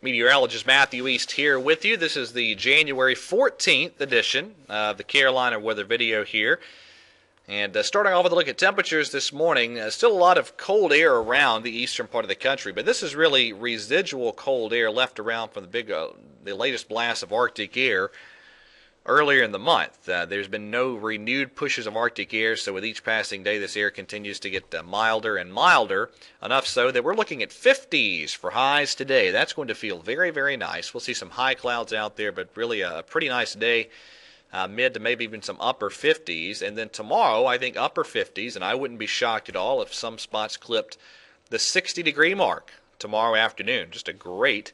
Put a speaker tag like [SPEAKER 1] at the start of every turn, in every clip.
[SPEAKER 1] Meteorologist Matthew East here with you. This is the January 14th edition of the Carolina Weather Video here. And starting off with a look at temperatures this morning, still a lot of cold air around the eastern part of the country, but this is really residual cold air left around from the latest blast of Arctic air earlier in the month. There's been no renewed pushes of Arctic air, so with each passing day, this air continues to get milder and milder, enough so that we're looking at 50s for highs today. That's going to feel very, very nice. We'll see some high clouds out there, but really a pretty nice day, mid to maybe even some upper 50s. And then tomorrow, I think upper 50s, and I wouldn't be shocked at all if some spots clipped the 60-degree mark tomorrow afternoon. Just a great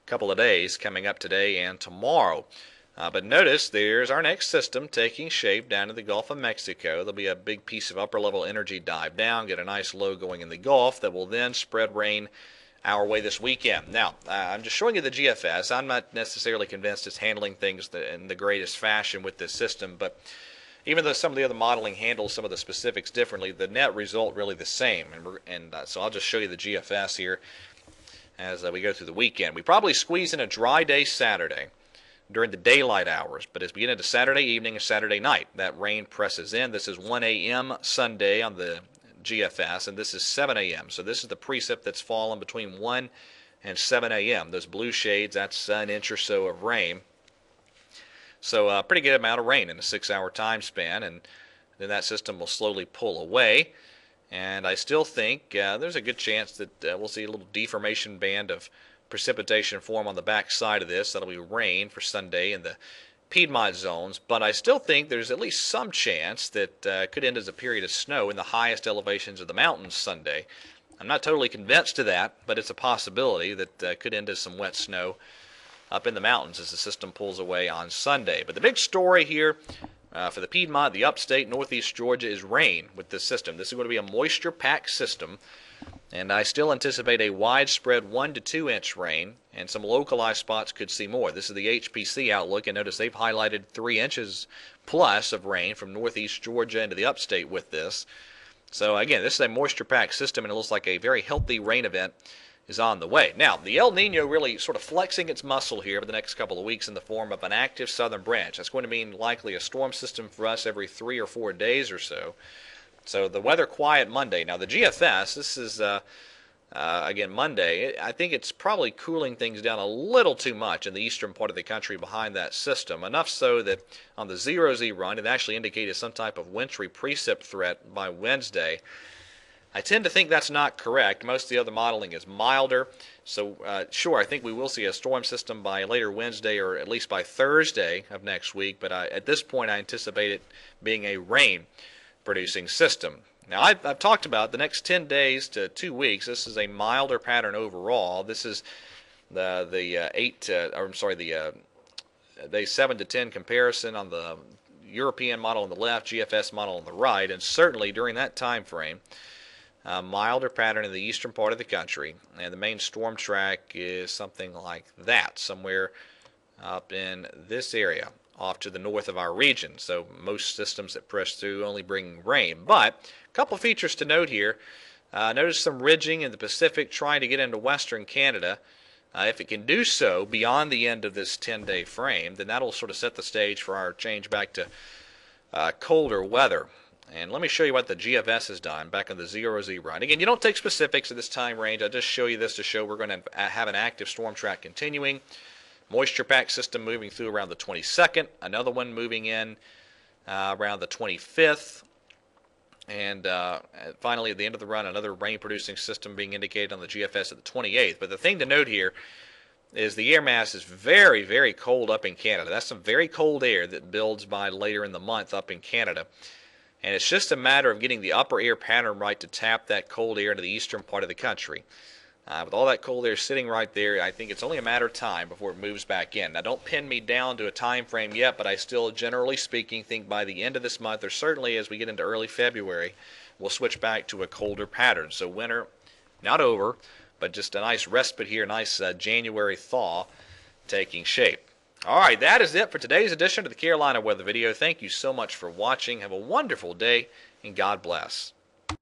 [SPEAKER 1] couple of days coming up today and tomorrow. But notice there's our next system taking shape down in the Gulf of Mexico. There'll be a big piece of upper-level energy dive down, get a nice low going in the Gulf that will then spread rain our way this weekend. Now, I'm just showing you the GFS. I'm not necessarily convinced it's handling things in the greatest fashion with this system, but even though some of the other modeling handles some of the specifics differently, the net result really the same. So I'll just show you the GFS here as we go through the weekend. We probably squeeze in a dry day Saturday during the daylight hours, but as we get into Saturday evening and Saturday night, that rain presses in. This is 1 a.m. Sunday on the GFS, and this is 7 a.m. So this is the precip that's fallen between 1 and 7 a.m. Those blue shades, that's an inch or so of rain. So a pretty good amount of rain in a 6-hour time span, and then that system will slowly pull away. And I still think there's a good chance that we'll see a little deformation band of precipitation form on the back side of this. That'll be rain for Sunday in the Piedmont zones, but I still think there's at least some chance that could end as a period of snow in the highest elevations of the mountains Sunday. I'm not totally convinced of that, but it's a possibility that could end as some wet snow up in the mountains as the system pulls away on Sunday. But the big story here for the Piedmont, the upstate, northeast Georgia is rain with this system. This is going to be a moisture-packed system, and I still anticipate a widespread 1 to 2 inch rain, and some localized spots could see more. This is the HPC outlook, and notice they've highlighted 3 inches plus of rain from northeast Georgia into the upstate with this. So again, this is a moisture-packed system, and it looks like a very healthy rain event is on the way. Now, the El Nino really sort of flexing its muscle here over the next couple of weeks in the form of an active southern branch. That's going to mean likely a storm system for us every 3 or 4 days or so. So the weather quiet Monday. Now the GFS, this is again Monday. I think it's probably cooling things down a little too much in the eastern part of the country behind that system. Enough so that on the 0Z run, it actually indicated some type of wintry precip threat by Wednesday. I tend to think that's not correct. Most of the other modeling is milder. So sure, I think we will see a storm system by later Wednesday or at least by Thursday of next week. But at this point, I anticipate it being a rain-producing system. Now, I've talked about the next 10 days to 2 weeks. This is a milder pattern overall. This is the day 7 to 10 comparison on the European model on the left, GFS model on the right, and certainly during that time frame, a milder pattern in the eastern part of the country, and the main storm track is something like that, somewhere up in this area off to the north of our region. So most systems that press through only bring rain. But a couple features to note here. Notice some ridging in the Pacific trying to get into western Canada. If it can do so beyond the end of this 10-day frame, then that'll sort of set the stage for our change back to colder weather. And let me show you what the GFS has done back on the 0Z run. Again, you don't take specifics of this time range. I just show you this to show we're going to have an active storm track continuing. Moisture pack system moving through around the 22nd. Another one moving in around the 25th. And finally, at the end of the run, another rain-producing system being indicated on the GFS at the 28th. But the thing to note here is the air mass is very, very cold up in Canada. That's some very cold air that builds by later in the month up in Canada. And it's just a matter of getting the upper air pattern right to tap that cold air into the eastern part of the country. With all that cold air sitting right there, I think it's only a matter of time before it moves back in. Now, don't pin me down to a time frame yet, but I still, generally speaking, think by the end of this month, or certainly as we get into early February, we'll switch back to a colder pattern. So winter, not over, but just a nice respite here, nice January thaw taking shape. All right, that is it for today's edition of the Carolina Weather Video. Thank you so much for watching. Have a wonderful day, and God bless.